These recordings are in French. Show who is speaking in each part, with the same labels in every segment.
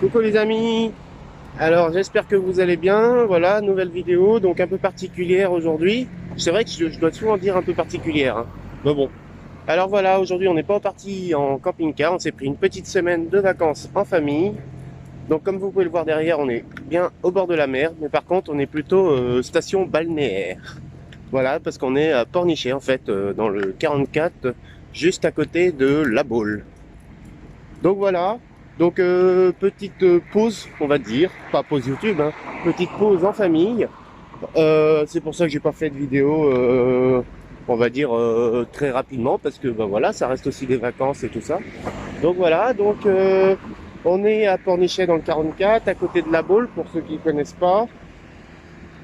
Speaker 1: Coucou les amis, alors j'espère que vous allez bien. Voilà, nouvelle vidéo, donc un peu particulière aujourd'hui. C'est vrai que je dois souvent dire un peu particulière, hein. Mais bon. Alors voilà, aujourd'hui on n'est pas parti en camping-car, on s'est pris une petite semaine de vacances en famille. Donc comme vous pouvez le voir derrière, on est bien au bord de la mer, mais par contre on est plutôt station balnéaire. Voilà, parce qu'on est à Pornichet en fait, dans le 44, juste à côté de La Baule. Donc voilà, donc petite pause, on va dire, pas pause YouTube, hein, petite pause en famille. C'est pour ça que j'ai pas fait de vidéo, on va dire très rapidement, parce que ben voilà, ça reste aussi des vacances et tout ça. Donc voilà, donc on est à Pornichet dans le 44, à côté de La Baule, pour ceux qui ne connaissent pas.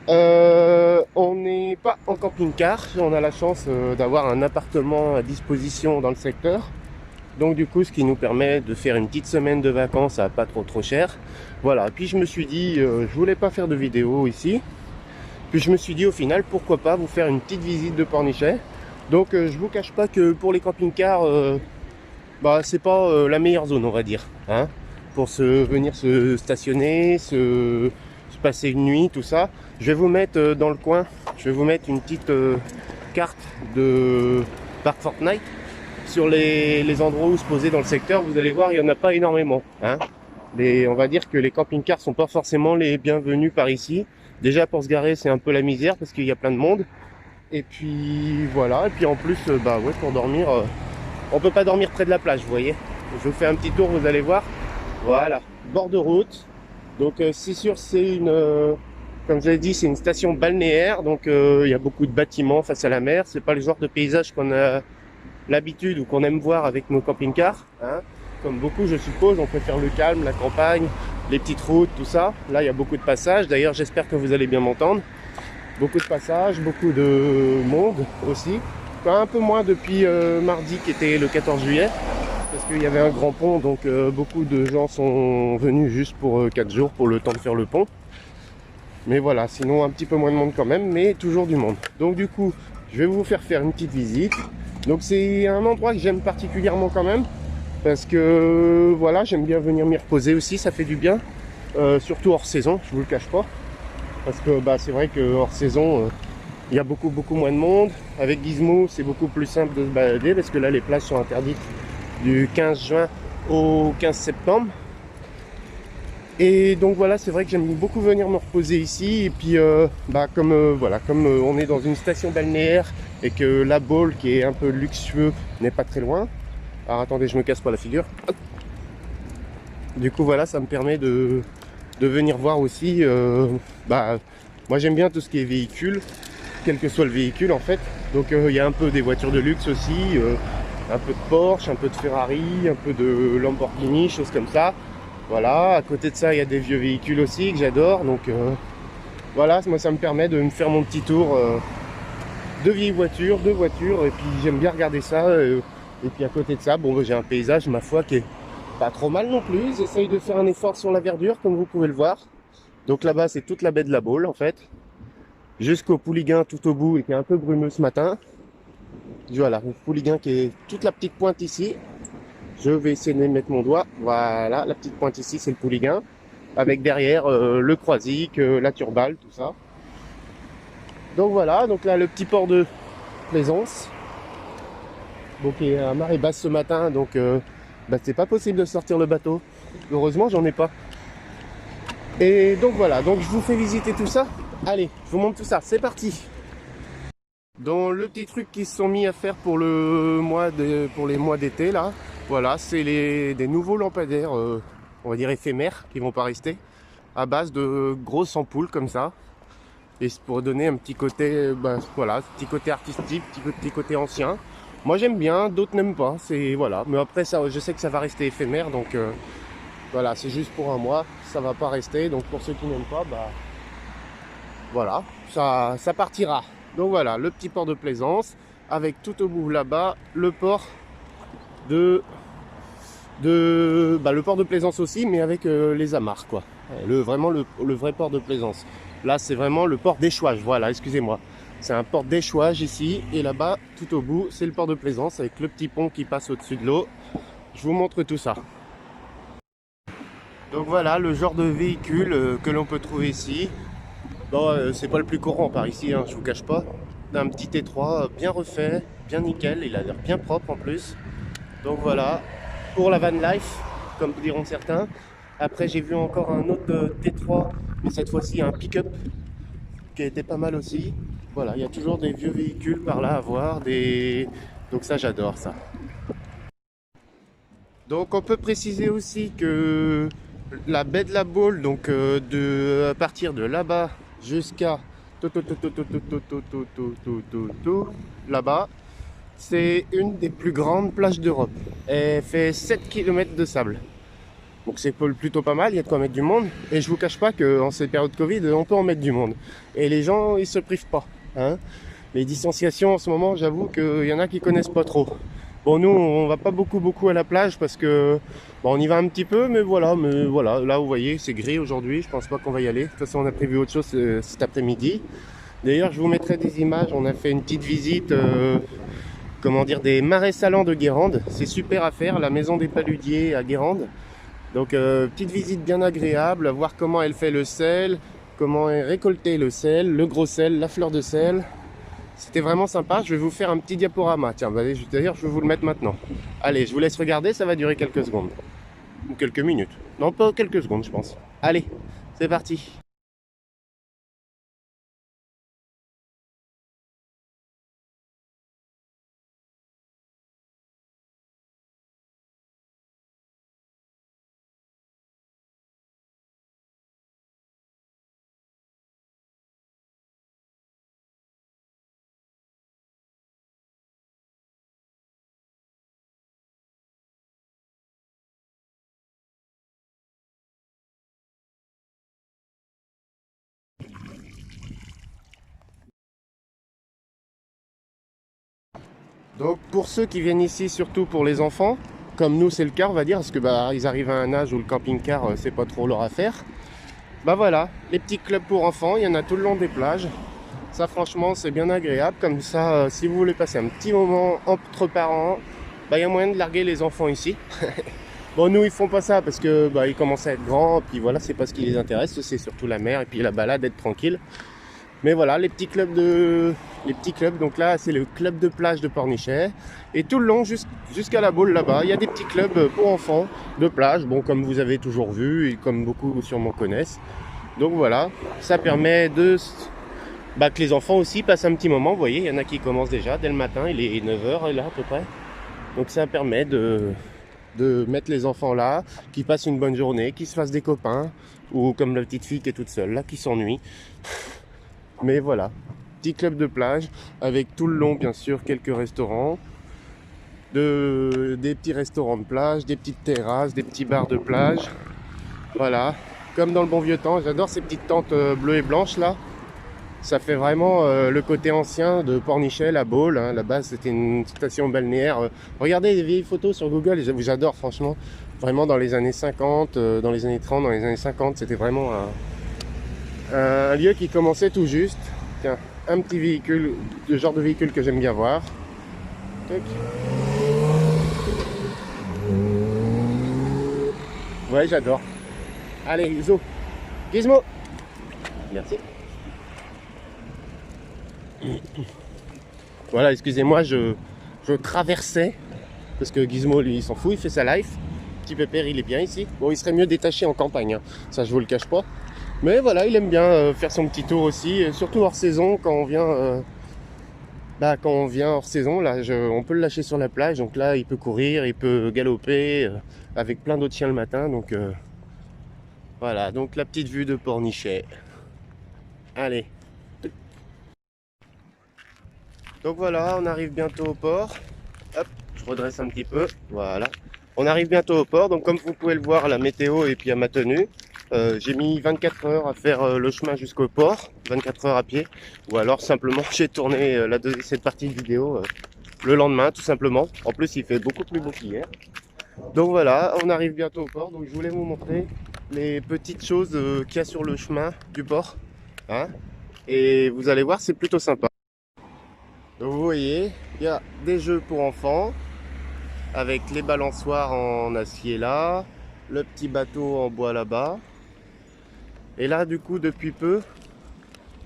Speaker 1: On n'est pas en camping-car, on a la chance d'avoir un appartement à disposition dans le secteur. Donc du coup, ce qui nous permet de faire une petite semaine de vacances à pas trop cher. Voilà, puis je me suis dit, je voulais pas faire de vidéo ici. Puis je me suis dit au final, pourquoi pas vous faire une petite visite de Pornichet. Donc je vous cache pas que pour les camping-cars, bah c'est pas la meilleure zone on va dire. Hein, pour venir se stationner, se passer une nuit, tout ça. Je vais vous mettre dans le coin, je vais vous mettre une petite carte de Parc Fortnite sur les endroits où se poser dans le secteur. Vous allez voir, il n'y en a pas énormément, hein. On va dire que les camping-cars sont pas forcément les bienvenus par ici. Déjà pour se garer, c'est un peu la misère parce qu'il y a plein de monde. Et puis voilà, et puis en plus, bah ouais, pour dormir, on peut pas dormir près de la plage, vous voyez. Je vous fais un petit tour, vous allez voir. Voilà, bord de route. Donc c'est sûr, c'est comme je l'ai dit, c'est une station balnéaire. Donc il y a beaucoup de bâtiments face à la mer. C'est pas le genre de paysage qu'on a l'habitude ou qu'on aime voir avec nos camping-cars, hein. Comme beaucoup, je suppose, on préfère le calme, la campagne, les petites routes, tout ça. Là, il y a beaucoup de passages. D'ailleurs, j'espère que vous allez bien m'entendre. Beaucoup de passages, beaucoup de monde aussi. Un peu moins depuis mardi, qui était le 14 juillet, parce qu'il y avait un grand pont, donc beaucoup de gens sont venus juste pour 4 jours, pour le temps de faire le pont. Mais voilà, sinon un petit peu moins de monde quand même, mais toujours du monde. Donc du coup, je vais vous faire une petite visite. Donc c'est un endroit que j'aime particulièrement quand même, parce que voilà, j'aime bien venir m'y reposer aussi, ça fait du bien. Surtout hors saison, je vous le cache pas. Parce que bah, c'est vrai que hors saison, il y a beaucoup moins de monde. Avec Gizmo, c'est beaucoup plus simple de se balader, parce que là les plages sont interdites du 15 juin au 15 septembre. Et donc voilà, c'est vrai que j'aime beaucoup venir me reposer ici. Et puis bah, comme on est dans une station balnéaire et que La Baule, qui est un peu luxueux, n'est pas très loin. Alors attendez, je me casse pas la figure. Hop. Du coup voilà, ça me permet de venir voir aussi. Bah, moi j'aime bien tout ce qui est véhicule, quel que soit le véhicule en fait. Donc il y a un peu des voitures de luxe aussi, un peu de Porsche, un peu de Ferrari, un peu de Lamborghini, choses comme ça. Voilà, à côté de ça, il y a des vieux véhicules aussi que j'adore. Donc voilà, moi ça me permet de me faire mon petit tour de vieilles voitures, de voitures. Et puis j'aime bien regarder ça. Et puis à côté de ça, bon, bah, j'ai un paysage, ma foi, qui est pas trop mal non plus. J'essaye de faire un effort sur la verdure, comme vous pouvez le voir. Donc là-bas, c'est toute la baie de La Baule, en fait. Jusqu'au Pouliguen tout au bout, et qui est un peu brumeux ce matin. Voilà, le Pouliguen qui est toute la petite pointe ici. Je vais essayer de mettre mon doigt. Voilà, la petite pointe ici, c'est le Pouliguen. Avec derrière le Croisic, la Turballe, tout ça. Donc voilà, donc là, le petit port de Plaisance. Donc il est à marée basse ce matin, donc bah, c'est pas possible de sortir le bateau. Heureusement, j'en ai pas. Et donc voilà, donc je vous fais visiter tout ça. Allez, je vous montre tout ça, c'est parti. Dans le petit truc qu'ils se sont mis à faire pour pour les mois d'été là, voilà, c'est des nouveaux lampadaires, on va dire éphémères, qui vont pas rester, à base de grosses ampoules comme ça. Et c'est pour donner un petit côté, bah, voilà, petit côté artistique, petit côté ancien. Moi j'aime bien, d'autres n'aiment pas, c'est voilà. Mais après ça, je sais que ça va rester éphémère, donc voilà, c'est juste pour un mois, ça va pas rester. Donc pour ceux qui n'aiment pas, bah voilà, ça partira. Donc voilà, le petit port de Plaisance, avec tout au bout là-bas, le port le port de Plaisance aussi, mais avec les amarres, quoi. Vraiment le vrai port de Plaisance. Là, c'est vraiment le port d'échouage, voilà, excusez-moi. C'est un port d'échouage ici, et là-bas, tout au bout, c'est le port de Plaisance, avec le petit pont qui passe au-dessus de l'eau. Je vous montre tout ça. Donc voilà le genre de véhicule que l'on peut trouver ici. Bon, c'est pas le plus courant par ici, hein, je vous cache pas. Un petit T3 bien refait, bien nickel, il a l'air bien propre en plus. Donc voilà, pour la van life, comme diront certains. Après j'ai vu encore un autre T3, mais cette fois-ci un pick-up qui a été pas mal aussi. Voilà, il y a toujours des vieux véhicules par là à voir, donc ça j'adore ça. Donc on peut préciser aussi que la baie de la Baule, donc à partir de là-bas jusqu'à là-bas, c'est une des plus grandes plages d'Europe. Elle fait 7 km de sable. Donc c'est plutôt pas mal, il y a de quoi mettre du monde. Et je vous cache pas qu'en cette période Covid, on peut en mettre du monde. Et les gens, ils se privent pas. Hein. Les distanciations en ce moment, j'avoue qu'il y en a qui connaissent pas trop. Bon, nous, on va pas beaucoup à la plage parce que bon, on y va un petit peu, mais voilà, là vous voyez, c'est gris aujourd'hui, je pense pas qu'on va y aller. De toute façon, on a prévu autre chose cet après-midi. D'ailleurs, je vous mettrai des images, on a fait une petite visite, comment dire, des marais salants de Guérande. C'est super à faire, la maison des Paludiers à Guérande. Donc, petite visite bien agréable, voir comment elle fait le sel, comment elle récolter le sel, le gros sel, la fleur de sel. C'était vraiment sympa, je vais vous faire un petit diaporama. Tiens, d'ailleurs, je vais vous le mettre maintenant. Allez, je vous laisse regarder, ça va durer quelques secondes. Ou quelques minutes. Non, pas quelques secondes, je pense. Allez, c'est parti. Donc, pour ceux qui viennent ici, surtout pour les enfants, comme nous c'est le cas, on va dire, parce que ils arrivent à un âge où le camping-car, c'est pas trop leur affaire. Bah voilà, les petits clubs pour enfants, il y en a tout le long des plages. Ça franchement c'est bien agréable, comme ça si vous voulez passer un petit moment entre parents, il y a moyen de larguer les enfants ici. Bon nous ils font pas ça parce que ils commencent à être grands, puis voilà c'est pas ce qui les intéresse, c'est surtout la mer et puis la balade, être tranquille. Mais voilà les petits clubs, donc là c'est le club de plage de Pornichet. Et tout le long jusqu'à la Baule là-bas, il y a des petits clubs pour enfants de plage, bon comme vous avez toujours vu et comme beaucoup sûrement connaissent. Donc voilà, ça permet que les enfants aussi passent un petit moment. Vous voyez, il y en a qui commencent déjà dès le matin, il est 9h là à peu près. Donc ça permet de mettre les enfants là, qui passent une bonne journée, qui se fassent des copains, ou comme la petite fille qui est toute seule là, qui s'ennuie. Mais voilà, petit club de plage, avec tout le long bien sûr quelques restaurants, des petits restaurants de plage, des petites terrasses, des petits bars de plage. Voilà, comme dans le bon vieux temps, j'adore ces petites tentes bleues et blanches là. Ça fait vraiment le côté ancien de Pornichet, la Baule. Hein. Là-bas, c'était une station balnéaire. Regardez les vieilles photos sur Google, j'adore franchement. Vraiment dans les années 50, dans les années 30, dans les années 50, c'était vraiment un lieu qui commençait tout juste. Tiens, un petit véhicule, le genre de véhicule que j'aime bien voir. Tac. Ouais, j'adore. Allez, Gizmo. Merci. Voilà, excusez-moi, je traversais parce que Gizmo lui il s'en fout, il fait sa life. Petit pépère il est bien ici. Bon, il serait mieux détaché en campagne, hein. Ça je vous le cache pas. Mais voilà, il aime bien faire son petit tour aussi, surtout hors saison quand on vient. Quand on vient hors saison, là, on peut le lâcher sur la plage. Donc là, il peut courir, il peut galoper avec plein d'autres chiens le matin. Donc voilà, donc la petite vue de Pornichet. Allez. Donc voilà, on arrive bientôt au port. Hop, je redresse un petit peu. Voilà. On arrive bientôt au port. Donc comme vous pouvez le voir, la météo et puis à ma tenue, j'ai mis 24 heures à faire le chemin jusqu'au port. 24 heures à pied. Ou alors simplement j'ai tourné cette partie de vidéo le lendemain tout simplement. En plus il fait beaucoup plus beau qu'hier. Donc voilà, on arrive bientôt au port. Donc je voulais vous montrer les petites choses qu'il y a sur le chemin du port. Hein, et vous allez voir, c'est plutôt sympa. Donc vous voyez, il y a des jeux pour enfants avec les balançoires en acier là, le petit bateau en bois là-bas. Et là, du coup, depuis peu,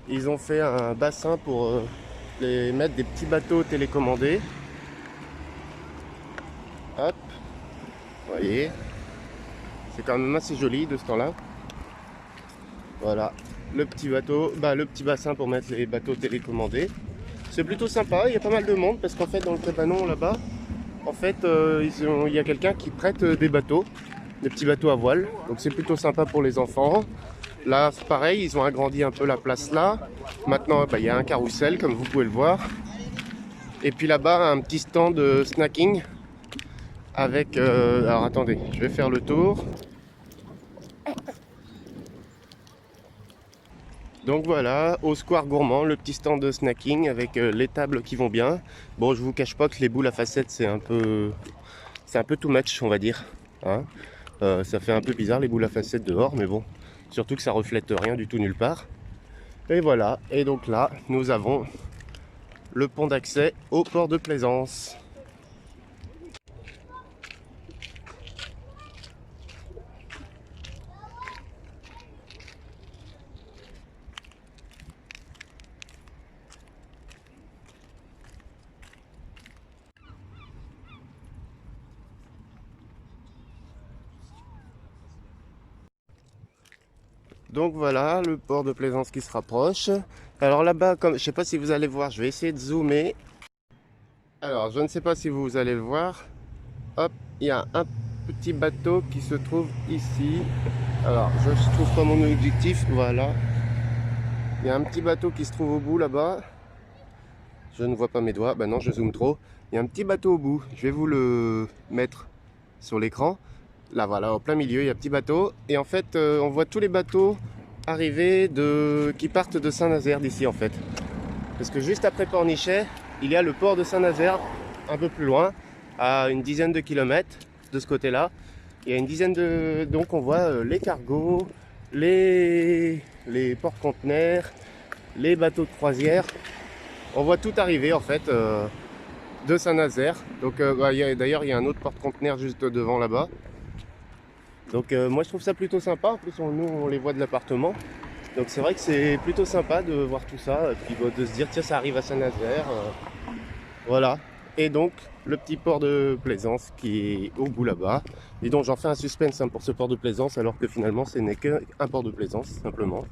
Speaker 1: ils ont fait un bassin pour mettre des petits bateaux télécommandés. Hop, vous voyez, c'est quand même assez joli de ce temps-là. Voilà, le petit bateau, le petit bassin pour mettre les bateaux télécommandés. C'est plutôt sympa, il y a pas mal de monde parce qu'en fait dans le cabanon là-bas, en fait il y a quelqu'un qui prête des bateaux, des petits bateaux à voile. Donc c'est plutôt sympa pour les enfants. Là c'est pareil, ils ont agrandi un peu la place là. Maintenant il y a un carrousel comme vous pouvez le voir. Et puis là-bas un petit stand de snacking avec... alors attendez, je vais faire le tour. Donc voilà, au Square Gourmand, le petit stand de snacking avec les tables qui vont bien. Bon, je vous cache pas que les boules à facettes, c'est un peu too much, on va dire. Hein, ça fait un peu bizarre les boules à facettes dehors, mais bon, surtout que ça reflète rien du tout nulle part. Et voilà, et donc là, nous avons le pont d'accès au port de Plaisance. Donc voilà, le port de Plaisance qui se rapproche. Alors là-bas, comme je sais pas si vous allez voir, je vais essayer de zoomer. Alors, je ne sais pas si vous allez le voir. Hop, il y a un petit bateau qui se trouve ici. Alors, je ne trouve pas mon objectif, voilà. Il y a un petit bateau qui se trouve au bout là-bas. Je ne vois pas mes doigts, non, je zoome trop. Il y a un petit bateau au bout, je vais vous le mettre sur l'écran. Là, voilà, au plein milieu, il y a un petit bateau. Et en fait, on voit tous les bateaux arriver qui partent de Saint-Nazaire d'ici, en fait. Parce que juste après Pornichet, il y a le port de Saint-Nazaire, un peu plus loin, à une dizaine de kilomètres de ce côté-là. Il y a une dizaine de... Donc on voit les cargos, les porte-conteneurs, les bateaux de croisière. On voit tout arriver, en fait, de Saint-Nazaire. Donc d'ailleurs, il y a un autre porte-conteneur juste devant là-bas. Donc moi je trouve ça plutôt sympa, en plus nous on les voit de l'appartement. Donc c'est vrai que c'est plutôt sympa de voir tout ça, et puis de se dire tiens ça arrive à Saint-Nazaire. Voilà. Et donc le petit port de Plaisance qui est au bout là-bas. Dis donc j'en fais un suspense pour ce port de Plaisance alors que finalement ce n'est qu'un port de Plaisance simplement.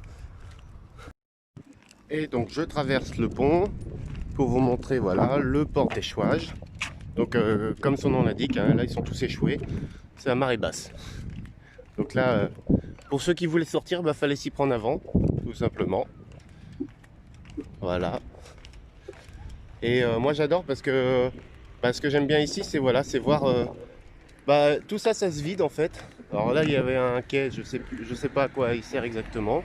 Speaker 1: Et donc je traverse le pont pour vous montrer voilà le port d'échouage. Donc comme son nom l'indique, hein, là ils sont tous échoués, c'est à marée basse. Donc là, pour ceux qui voulaient sortir, fallait s'y prendre avant, tout simplement. Voilà. Et moi j'adore parce que ce que j'aime bien ici, c'est voilà, c'est voir tout ça, ça se vide en fait. Alors là, il y avait un quai, je sais pas à quoi il sert exactement.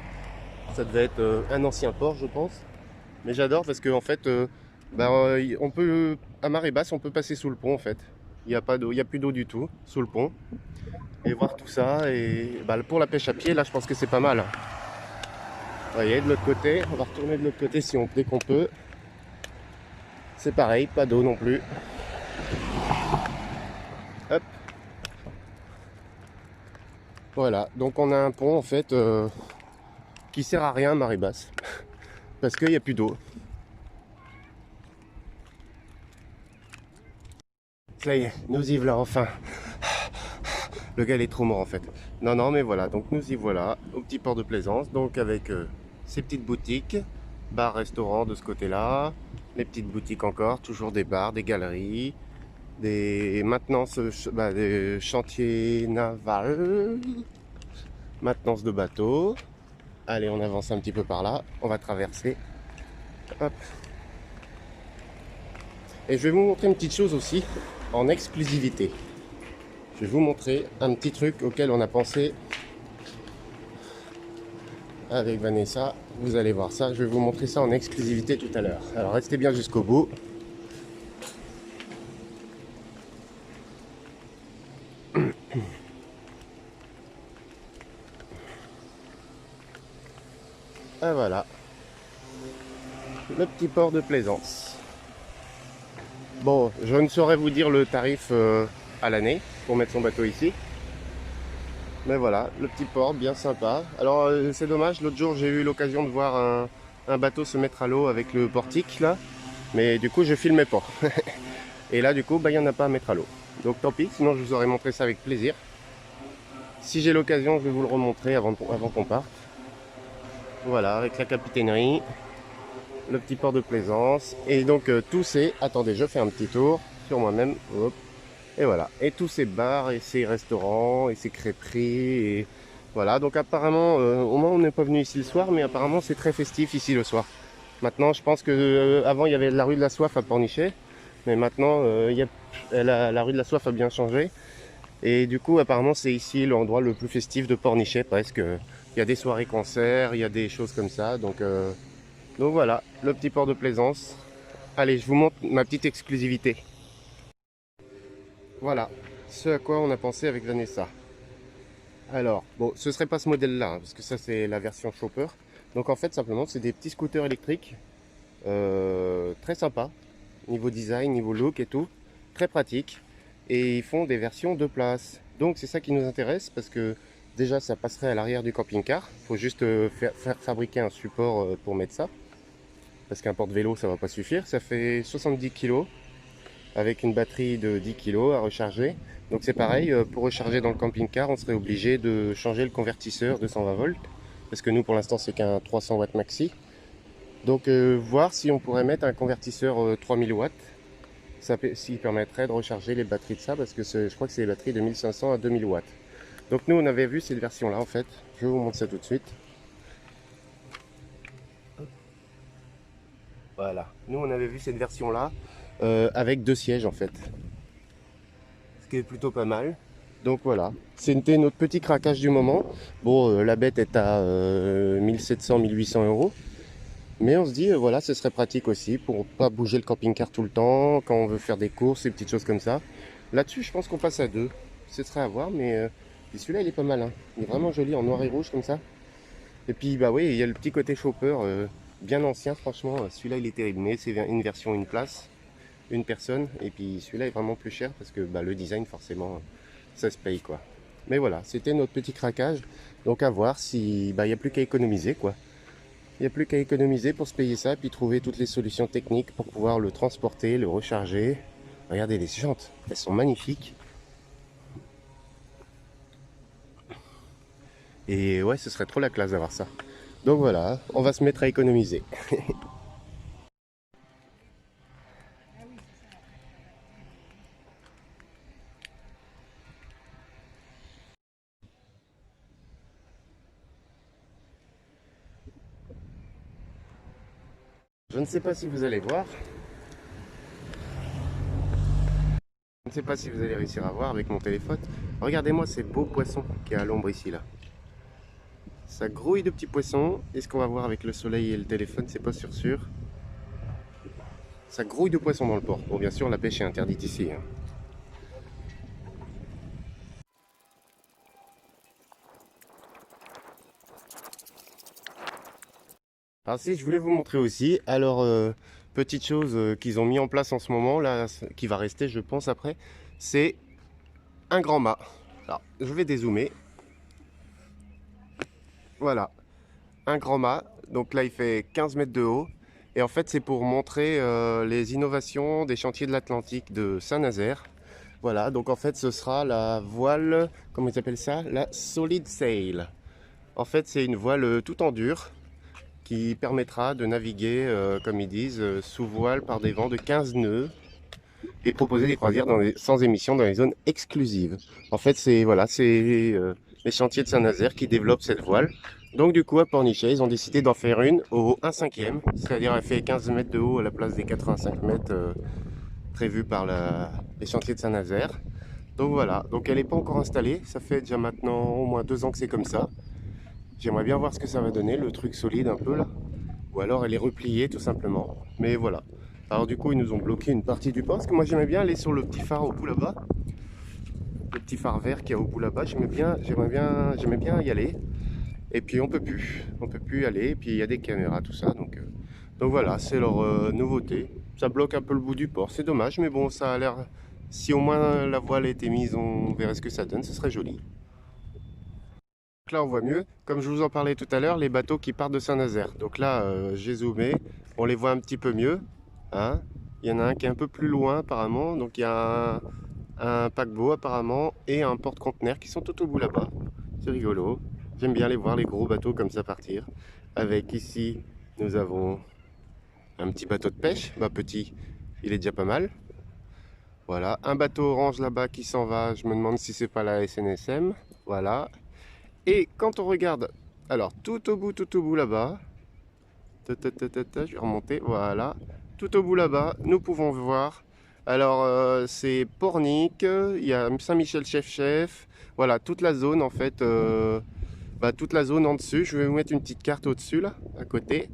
Speaker 1: Ça devait être un ancien port, je pense. Mais j'adore parce que en fait, on peut à marée basse, on peut passer sous le pont en fait. Il n'y a pas d'eau, il n'y a plus d'eau du tout sous le pont. Et voir tout ça, et pour la pêche à pied, là je pense que c'est pas mal. Vous voyez, de l'autre côté, on va retourner de l'autre côté dès qu'on peut. C'est pareil, pas d'eau non plus. Hop. Voilà, donc on a un pont en fait qui sert à rien à marée basse. Parce qu'il n'y a plus d'eau. Ça y est, nous y voilà enfin. Le gars il est trop mort en fait. Non mais voilà, donc nous y voilà au petit port de Plaisance, donc avec ces petites boutiques, bar, restaurant de ce côté-là, les petites boutiques encore, toujours des bars, des galeries, des maintenances, des chantiers navals, maintenance de bateaux. Allez, on avance un petit peu par là, on va traverser. Hop. Et je vais vous montrer une petite chose aussi en exclusivité. Je vais vous montrer un petit truc auquel on a pensé avec Vanessa. Vous allez voir ça. Je vais vous montrer ça en exclusivité tout à l'heure. Alors restez bien jusqu'au bout. Et voilà. Le petit port de Plaisance. Bon, je ne saurais vous dire le tarif à l'année pour mettre son bateau ici. Mais voilà, le petit port bien sympa. Alors c'est dommage, l'autre jour j'ai eu l'occasion de voir un bateau se mettre à l'eau avec le portique là. Mais du coup je filmais pas. Et là du coup bah, il n'y en a pas à mettre à l'eau. Donc tant pis, sinon je vous aurais montré ça avec plaisir. Si j'ai l'occasion je vais vous le remontrer avant qu'on parte. Voilà, avec la capitainerie, le petit port de plaisance. Et donc tous ces... Attendez, je fais un petit tour sur moi-même. Hop. Et voilà. Et tous ces bars et ces restaurants et ces crêperies. Et voilà. Donc apparemment, au moins on n'est pas venu ici le soir, mais apparemment c'est très festif ici le soir. Maintenant, je pense que avant il y avait la rue de la Soif à Pornichet. Mais maintenant, la rue de la Soif a bien changé. Et du coup, apparemment, c'est ici l'endroit le plus festif de Pornichet presque. Il y a des soirées concerts, il y a des choses comme ça. Donc voilà, le petit port de plaisance. Allez, je vous montre ma petite exclusivité. Voilà, ce à quoi on a pensé avec Vanessa. Alors, bon, ce serait pas ce modèle-là, hein, parce que ça c'est la version Chopper. Donc en fait, simplement, c'est des petits scooters électriques, très sympas, niveau design, niveau look et tout, très pratique. Et ils font des versions 2 places. Donc c'est ça qui nous intéresse, parce que déjà ça passerait à l'arrière du camping-car. Il faut juste faire fabriquer un support pour mettre ça. Parce qu'un porte-vélo ça va pas suffire. Ça fait 70 kg avec une batterie de 10 kg à recharger. Donc c'est pareil, pour recharger dans le camping-car, on serait obligé de changer le convertisseur de 120 volts. Parce que nous pour l'instant c'est qu'un 300 watts maxi. Donc voir si on pourrait mettre un convertisseur 3000 watts. Ça s'il permettrait de recharger les batteries de ça, parce que je crois que c'est les batteries de 1500 à 2000 watts. Donc nous on avait vu cette version là en fait. Je vous montre ça tout de suite. Voilà, nous on avait vu cette version là avec 2 sièges en fait, ce qui est plutôt pas mal. Donc voilà, c'était notre petit craquage du moment. Bon, la bête est à 1700-1800 euros. Mais on se dit, voilà, ce serait pratique aussi pour pas bouger le camping-car tout le temps, quand on veut faire des courses et petites choses comme ça. Là-dessus, je pense qu'on passe à 2. Ce serait à voir, mais celui-là, il est pas mal. Hein. Il est vraiment joli en noir et rouge comme ça. Et puis, bah oui, il y a le petit côté chopper, bien ancien, franchement. Celui-là, il est terrible. Mais c'est une version, une place, une personne. Et puis, celui-là est vraiment plus cher parce que bah, le design, forcément, ça se paye, quoi. Mais voilà, c'était notre petit craquage. Donc, à voir si, bah, il n'y a plus qu'à économiser, quoi. Il n'y a plus qu'à économiser pour se payer ça, puis trouver toutes les solutions techniques pour pouvoir le transporter, le recharger. Regardez les jantes, elles sont magnifiques. Et ouais, ce serait trop la classe d'avoir ça. Donc voilà, on va se mettre à économiser. Je ne sais pas si vous allez voir. Je ne sais pas si vous allez réussir à voir avec mon téléphone. Regardez-moi ces beaux poissons qui est à l'ombre ici là. Ça grouille de petits poissons. Et ce qu'on va voir avec le soleil et le téléphone, c'est pas sûr. Ça grouille de poissons dans le port. Bon, bien sûr, la pêche est interdite ici. Hein. Alors si, je voulais vous montrer aussi. Alors, petite chose qu'ils ont mis en place en ce moment, là, qui va rester, je pense, après, c'est un grand mât. Alors, je vais dézoomer. Voilà, un grand mât. Donc là, il fait 15 mètres de haut. Et en fait, c'est pour montrer les innovations des chantiers de l'Atlantique de Saint-Nazaire. Voilà, donc en fait, ce sera la voile, comment ils appellent ça? La Solid Sail. En fait, c'est une voile tout en dur qui permettra de naviguer, comme ils disent, sous voile par des vents de 15 nœuds et proposer des croisières sans émission dans les zones exclusives. En fait, c'est voilà, les chantiers de Saint-Nazaire qui développent cette voile. Donc du coup, à Pornichet, ils ont décidé d'en faire une au 1/5e, c'est-à-dire elle fait 15 mètres de haut à la place des 85 mètres prévus par les chantiers de Saint-Nazaire. Donc voilà, donc elle n'est pas encore installée, ça fait déjà maintenant au moins 2 ans que c'est comme ça. J'aimerais bien voir ce que ça va donner, le truc solide un peu là. Ou alors elle est repliée tout simplement. Mais voilà. Alors du coup ils nous ont bloqué une partie du port. Parce que moi j'aimais bien aller sur le petit phare au bout là-bas. Le petit phare vert qui est au bout là-bas. J'aimais bien y aller. Et puis on peut plus. On peut plus y aller. Et puis il y a des caméras, tout ça. Donc voilà, c'est leur nouveauté. Ça bloque un peu le bout du port. C'est dommage, mais bon, ça a l'air. Si au moins la voile a été mise, on verrait ce que ça donne. Ce serait joli. Là on voit mieux, comme je vous en parlais tout à l'heure, les bateaux qui partent de Saint-Nazaire. Donc là j'ai zoomé, on les voit un petit peu mieux, hein. Il y en a un qui est un peu plus loin apparemment, donc il y a un paquebot apparemment et un porte-conteneur qui sont tout au bout là-bas. C'est rigolo, j'aime bien les voir les gros bateaux comme ça partir. Avec ici nous avons un petit bateau de pêche, bah petit, il est déjà pas mal. Voilà, un bateau orange là-bas qui s'en va, je me demande si c'est pas la SNSM, voilà. Et quand on regarde, alors tout au bout là-bas, je vais remonter, voilà, tout au bout là-bas, nous pouvons voir, alors c'est Pornic, il y a Saint-Michel-Chef-Chef, voilà, toute la zone en fait, toute la zone en dessus, je vais vous mettre une petite carte au-dessus là, à côté.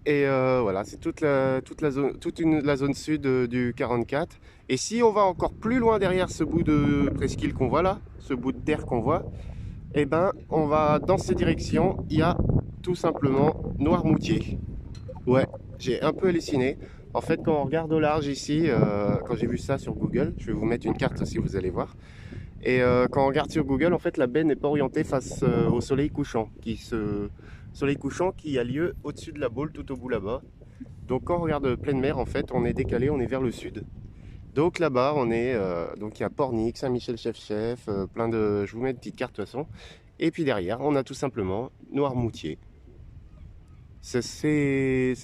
Speaker 1: Et voilà, c'est la zone sud du 44. Et si on va encore plus loin derrière ce bout de presqu'île qu'on voit là, ce bout de terre qu'on voit, et ben on va dans cette direction, il y a tout simplement Noirmoutier. Ouais, j'ai un peu halluciné. En fait, quand on regarde au large ici, quand j'ai vu ça sur Google, je vais vous mettre une carte aussi, vous allez voir. Et quand on regarde sur Google, en fait, la baie n'est pas orientée face au soleil couchant, soleil couchant qui a lieu au-dessus de la Baule, tout au bout là-bas. Donc quand on regarde pleine mer, en fait, on est décalé, on est vers le sud. Donc là-bas, on est, donc il y a Pornic, Saint-Michel-Chef-Chef, plein de, je vous mets une petite carte de toute façon. Et puis derrière, on a tout simplement Noirmoutier. Ça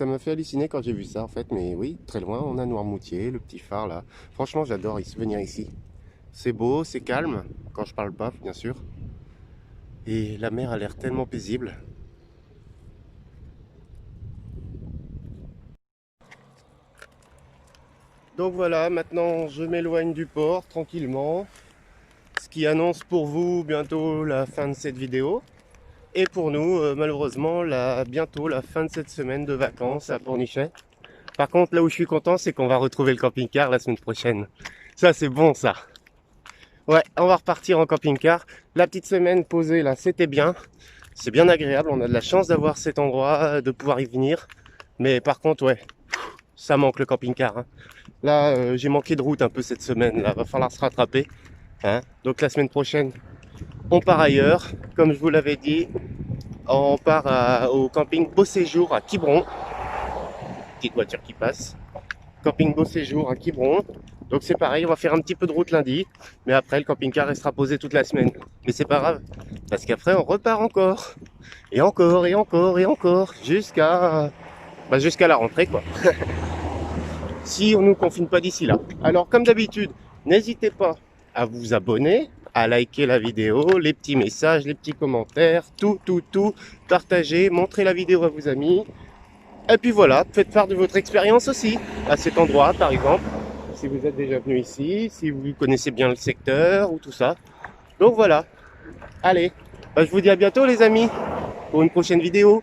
Speaker 1: m'a fait halluciner quand j'ai vu ça en fait, mais oui, très loin, on a Noirmoutier, le petit phare là. Franchement, j'adore venir ici. C'est beau, c'est calme, quand je parle pas, bien sûr. Et la mer a l'air tellement paisible. Donc voilà, maintenant je m'éloigne du port tranquillement. Ce qui annonce pour vous bientôt la fin de cette vidéo. Et pour nous, malheureusement, bientôt la fin de cette semaine de vacances à Pornichet. Par contre, là où je suis content, c'est qu'on va retrouver le camping-car la semaine prochaine. Ça, c'est bon ça. Ouais, on va repartir en camping-car. La petite semaine posée là, c'était bien. C'est bien agréable, on a de la chance d'avoir cet endroit, de pouvoir y venir. Mais par contre, ouais, ça manque le camping-car. Hein. Là, j'ai manqué de route un peu cette semaine, là, va falloir se rattraper. Hein. Donc la semaine prochaine, on part ailleurs. Comme je vous l'avais dit, on part au camping Beau Séjour à Quiberon. Petite voiture qui passe. Camping Beau Séjour à Quiberon. Donc c'est pareil, on va faire un petit peu de route lundi, mais après le camping-car restera posé toute la semaine. Mais c'est pas grave, parce qu'après on repart encore, et encore, et encore, et encore, jusqu'à la rentrée quoi. Si on nous confine pas d'ici là. Alors comme d'habitude, n'hésitez pas à vous abonner, à liker la vidéo, les petits messages, les petits commentaires, tout, partagez, montrez la vidéo à vos amis. Et puis voilà, faites part de votre expérience aussi, à cet endroit par exemple. Si vous êtes déjà venu ici, si vous connaissez bien le secteur ou tout ça. Donc voilà, allez, je vous dis à bientôt les amis, pour une prochaine vidéo.